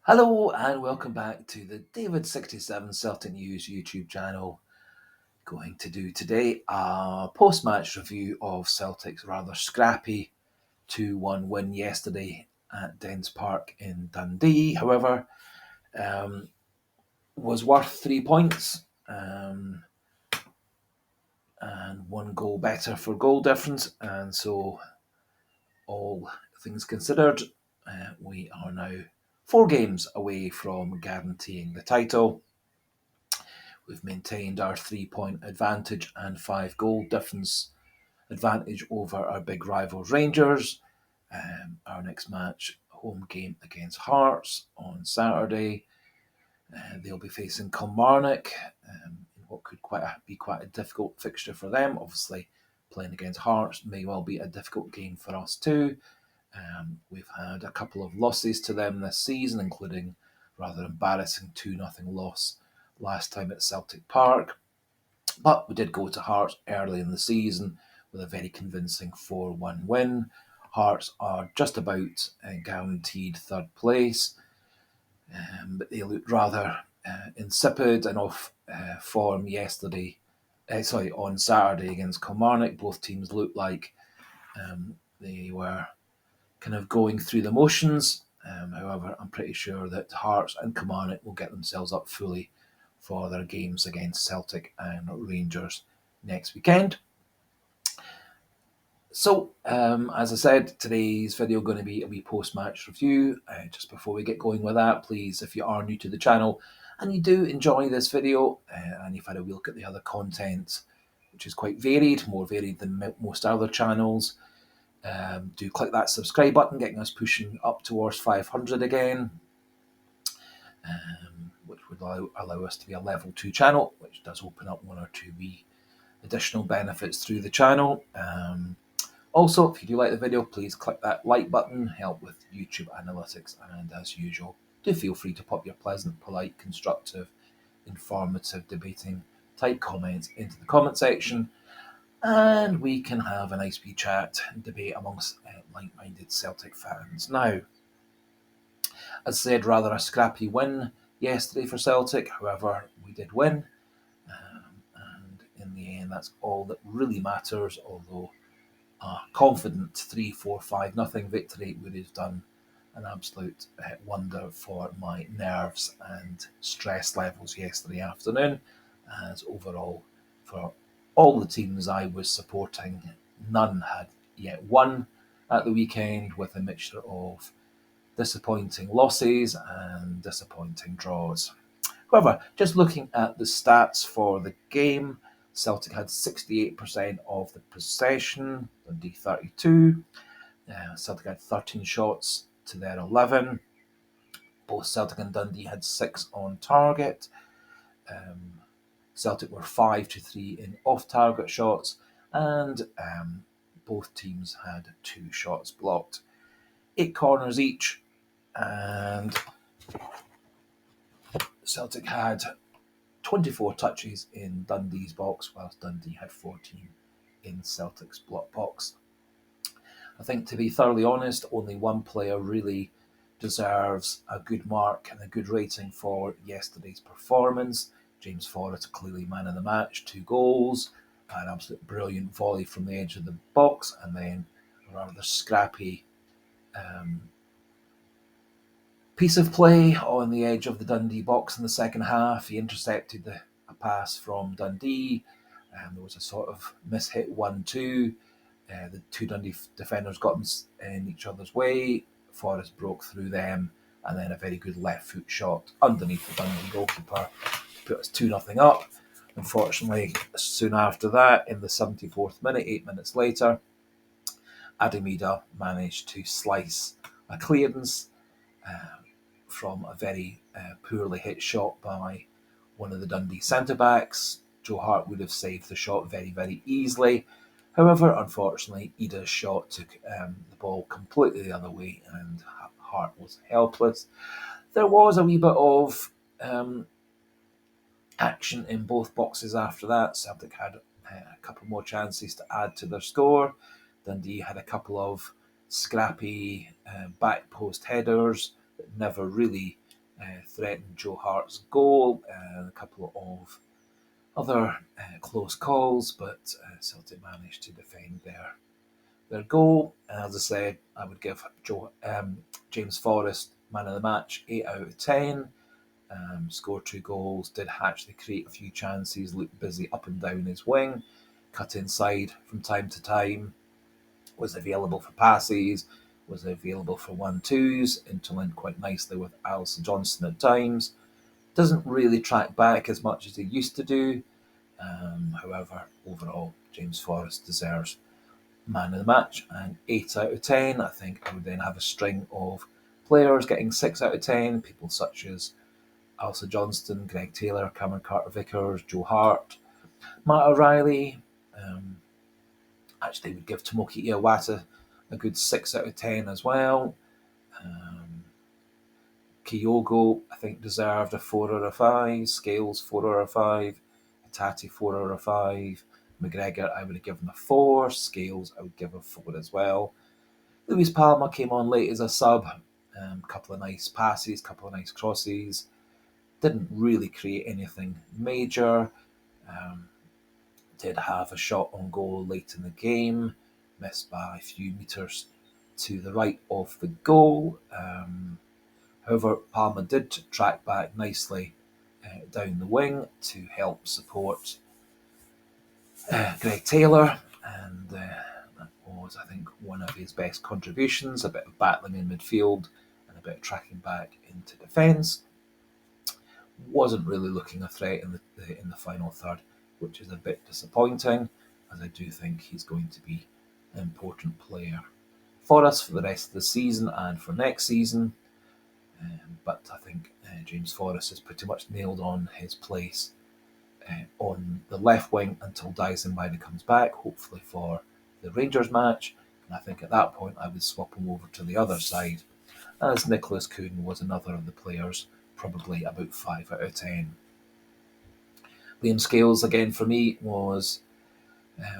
Hello and welcome back to the David67 Celtic News YouTube channel. Going to do today a post-match review of Celtic's rather scrappy 2-1 win yesterday at Dens Park in Dundee. However, was worth 3 points and one goal better for goal difference, and so all things considered, we are now 4 games away from guaranteeing the title. We've maintained our 3 point advantage and 5 goal difference advantage over our big rivals Rangers. Our next match, home game against Hearts on Saturday. They'll be facing Kilmarnock in what could be quite a difficult fixture for them. Obviously, playing against Hearts may well be a difficult game for us too. We've had a couple of losses to them this season, including rather embarrassing 2-0 loss last time at Celtic Park. But we did go to Hearts early in the season with a very convincing 4-1 win. Hearts are just about guaranteed third place, but they looked rather insipid and off form yesterday. On Saturday against Kilmarnock. Both teams looked like they were kind of going through the motions. However, I'm pretty sure that Hearts and Kilmarnock will get themselves up fully for their games against Celtic and Rangers next weekend. So, as I said, today's video going to be a wee post-match review. Just before we get going with that, please, if you are new to the channel and you do enjoy this video and you've had a look at the other content, which is quite varied, more varied than most other channels, do click that subscribe button, getting us pushing up towards 500 again, which would allow us to be a level 2 channel, which does open up one or two wee additional benefits through the channel. Also, if you do like the video, please click that like button, help with YouTube analytics, and as usual, do feel free to pop your pleasant, polite, constructive, informative, debating type comments into the comment section, and we can have a nice wee chat and debate amongst like-minded Celtic fans. Now, as I said, rather a scrappy win yesterday for Celtic. However, we did win, and in the end, that's all that really matters. Although a confident 3-4-5-0 victory would have done an absolute wonder for my nerves and stress levels yesterday afternoon, as overall for all the teams I was supporting, none had yet won at the weekend, with a mixture of disappointing losses and disappointing draws. However, just looking at the stats for the game, Celtic had 68% of the possession, Dundee 32. Celtic had 13 shots to their 11. Both Celtic and Dundee had 6 on target. Celtic were 5-3 in off-target shots, and both teams had 2 shots blocked. 8 corners each, and Celtic had 24 touches in Dundee's box, whilst Dundee had 14 in Celtic's block box. I think, to be thoroughly honest, only one player really deserves a good mark and a good rating for yesterday's performance. James Forrest, clearly man of the match, 2 goals, an absolute brilliant volley from the edge of the box, and then a rather scrappy piece of play on the edge of the Dundee box in the second half. He intercepted a pass from Dundee, and there was a sort of mishit 1-2. The two Dundee defenders got in each other's way. Forrest broke through them, and then a very good left foot shot underneath the Dundee goalkeeper to put us 2-0 up. Unfortunately, soon after that, in the 74th minute, 8 minutes later, Ademida managed to slice a clearance from a very poorly hit shot by one of the Dundee centre-backs. Joe Hart would have saved the shot very, very easily. However, unfortunately, Ida's shot took the ball completely the other way, and Hart was helpless. There was a wee bit of action in both boxes after that. Celtic had a couple more chances to add to their score. Dundee had a couple of scrappy back post headers that never really threatened Joe Hart's goal and a couple of other close calls, but Celtic managed to defend their goal. And as I said, I would give James Forrest man of the match, 8 out of 10. Scored 2 goals, did actually create a few chances, looked busy up and down his wing, cut inside from time to time, was available for passes, was available for 1-2s, interlinked quite nicely with Alison Johnston at times. Doesn't really track back as much as he used to do. However, overall, James Forrest deserves man of the match and 8 out of 10. I think I would then have a string of players getting 6 out of 10, people such as Alison Johnston, Greg Taylor, Cameron Carter-Vickers, Joe Hart, Matt O'Reilly. Actually, would give Tomoki Iwata a good 6 out of 10 as well. Kyogo, I think, deserved a 4 out of 5. Scales, 4 out of 5. Tati, 4 out of 5. McGregor, I would have given a 4. Scales, I would give a 4 as well. Luis Palma came on late as a sub. Couple of nice passes, couple of nice crosses. Didn't really create anything major. Did have a shot on goal late in the game, missed by a few metres to the right of the goal. However, Palmer did track back nicely down the wing to help support Greg Taylor, and that was, I think, one of his best contributions. A bit of battling in midfield and a bit of tracking back into defence. Wasn't really looking a threat in the final third, which is a bit disappointing, as I do think he's going to be an important player for us for the rest of the season and for next season. But I think James Forrest has pretty much nailed on his place on the left wing until Dyson-Biden comes back, hopefully for the Rangers match. And I think at that point I would swap him over to the other side, as Nicholas Kuhn was another of the players, probably about 5 out of 10. Liam Scales, again, for me, was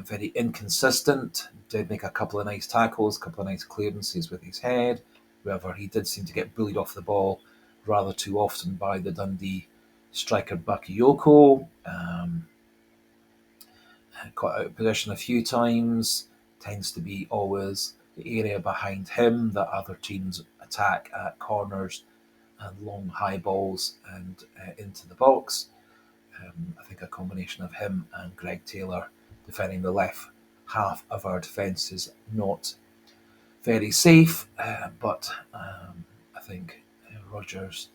very inconsistent. Did make a couple of nice tackles, a couple of nice clearances with his head. However, he did seem to get bullied off the ball rather too often by the Dundee striker Bakayoko. Got out of position a few times. Tends to be always the area behind him that other teams attack at corners and long high balls and into the box. I think a combination of him and Greg Taylor defending the left half of our defence is not very safe, but I think Rodgers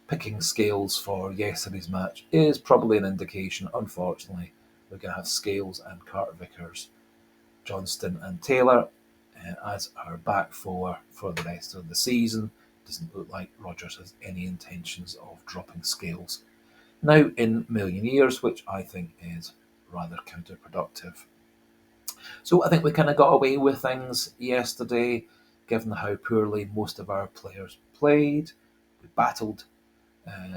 picking Scales for yesterday's match is probably an indication. Unfortunately, we're going to have Scales and Carter-Vickers, Johnston and Taylor as our back four for the rest of the season. Doesn't look like Rodgers has any intentions of dropping Scales now in a million years, which I think is rather counterproductive. So I think we kind of got away with things yesterday, given how poorly most of our players played. We battled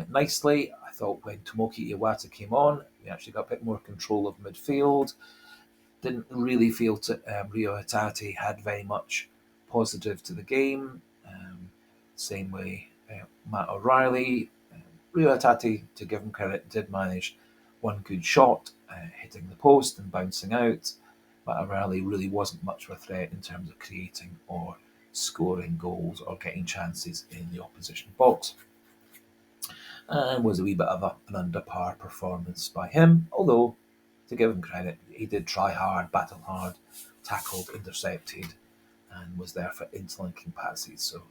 nicely. I thought when Tomoki Iwata came on, we actually got a bit more control of midfield. Didn't really feel Rio Hatate had very much positive to the game. Same way Matt O'Reilly. Rio Hatate, to give him credit, did manage one good shot, hitting the post and bouncing out. But O'Reilly really wasn't much of a threat in terms of creating or scoring goals or getting chances in the opposition box. And was a wee bit of an under par performance by him, although, to give him credit, he did try hard, battle hard, tackled, intercepted, and was there for interlinking passes. So,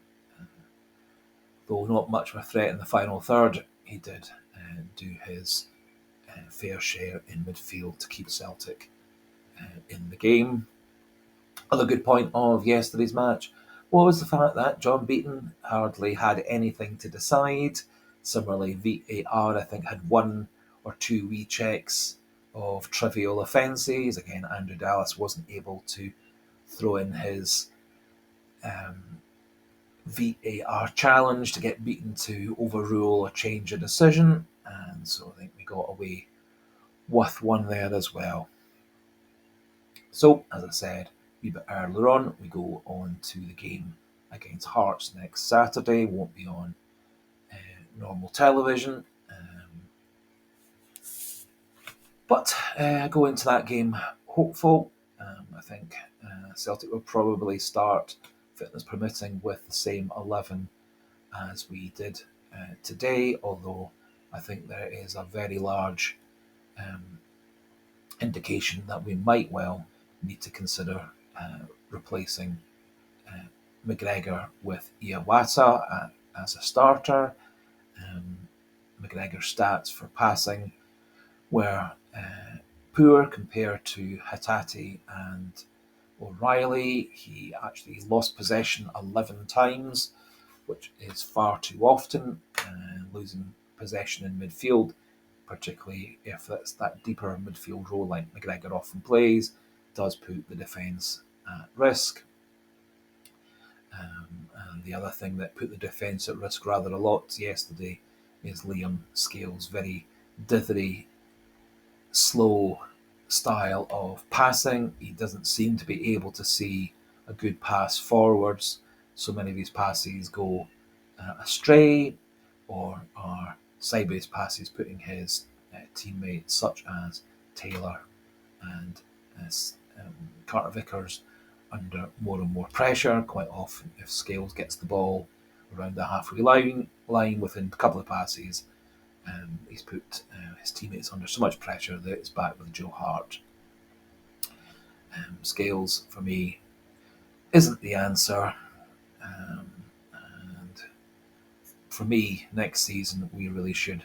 though not much of a threat in the final third, he did do his fair share in midfield to keep Celtic in the game. Other good point of yesterday's match was the fact that John Beaton hardly had anything to decide. Similarly, VAR, I think, had 1 or 2 wee checks of trivial offences. Again, Andrew Dallas wasn't able to throw in his VAR challenge to get Beaton to overrule or change a decision. And so I think we got away with one there as well. So, as I said, a wee bit earlier on, we go on to the game against Hearts next Saturday. Won't be on normal television. But go into that game hopeful. I think Celtic will probably start, fitness permitting, with the same 11 as we did today, although I think there is a very large indication that we might well need to consider replacing McGregor with Iawata as a starter. McGregor's stats for passing were poor compared to Hatate and O'Reilly. He actually lost possession 11 times, which is far too often. Losing possession in midfield, particularly if it's that deeper midfield role like McGregor often plays, does put the defence at risk. And the other thing that put the defence at risk rather a lot yesterday is Liam Scales' very dithery, slow style of passing. He doesn't seem to be able to see a good pass forwards. So many of his passes go astray or are sideways passes, putting his teammates such as Taylor and Carter Vickers under more and more pressure. Quite often, if Scales gets the ball around the halfway line within a couple of passes, he's put his teammates under so much pressure that it's back with Joe Hart. Scales, for me, isn't the answer. And for me, next season, we really should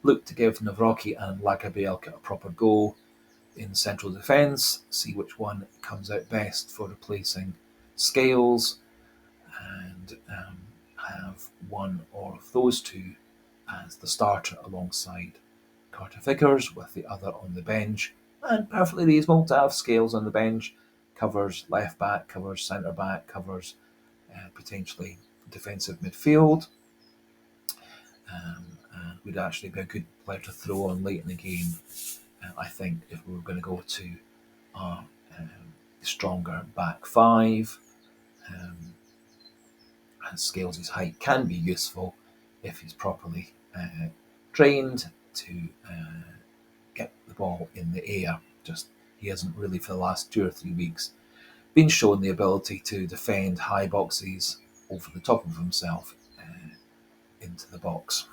look to give Nawrocki and Lagabielka a proper go in central defence, see which one comes out best for replacing Scales, and have one or of those two as the starter alongside Carter Vickers, with the other on the bench. And perfectly reasonable to have Scales on the bench. Covers left back, covers centre back, covers potentially defensive midfield. And would actually be a good player to throw on late in the game, I think, if we were going to go to a stronger back five. And Scales' height can be useful if he's properly trained to get the ball in the air. Just he hasn't really, for the last 2 or 3 weeks, been shown the ability to defend high boxes over the top of himself into the box.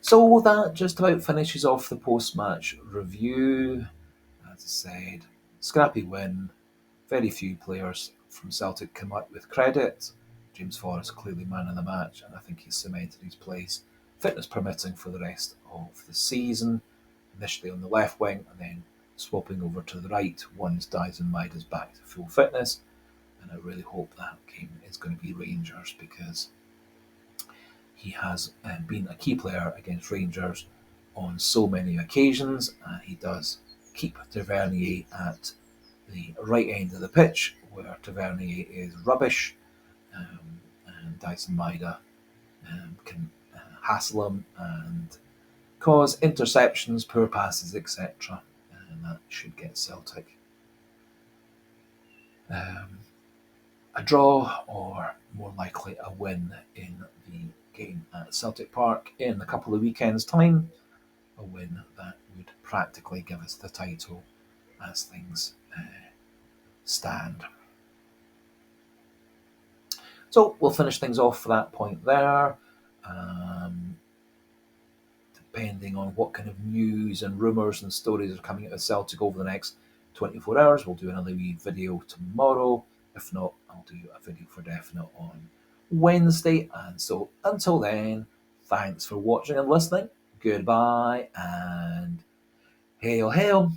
So that just about finishes off the post-match review. As I said, scrappy win. Very few players from Celtic come out with credit. James Forrest clearly man of the match, and I think he's cemented his place, fitness permitting, for the rest of the season. Initially on the left wing, and then swapping over to the right once Dyson Maida's back to full fitness. And I really hope that game is going to be Rangers, because he has been a key player against Rangers on so many occasions. He does keep Tavernier at the right end of the pitch, where Tavernier is rubbish, and Dyson Maida can hassle him and cause interceptions, poor passes, etc. And that should get Celtic a draw, or more likely a win in the game at Celtic Park in a couple of weekends' time. A win that would practically give us the title as things stand. So we'll finish things off for that point there. Depending on what kind of news and rumours and stories are coming out of Celtic over the next 24 hours, we'll do another wee video tomorrow. If not, I'll do a video for definite on Wednesday. And so until then, thanks for watching and listening. Goodbye and hail, hail.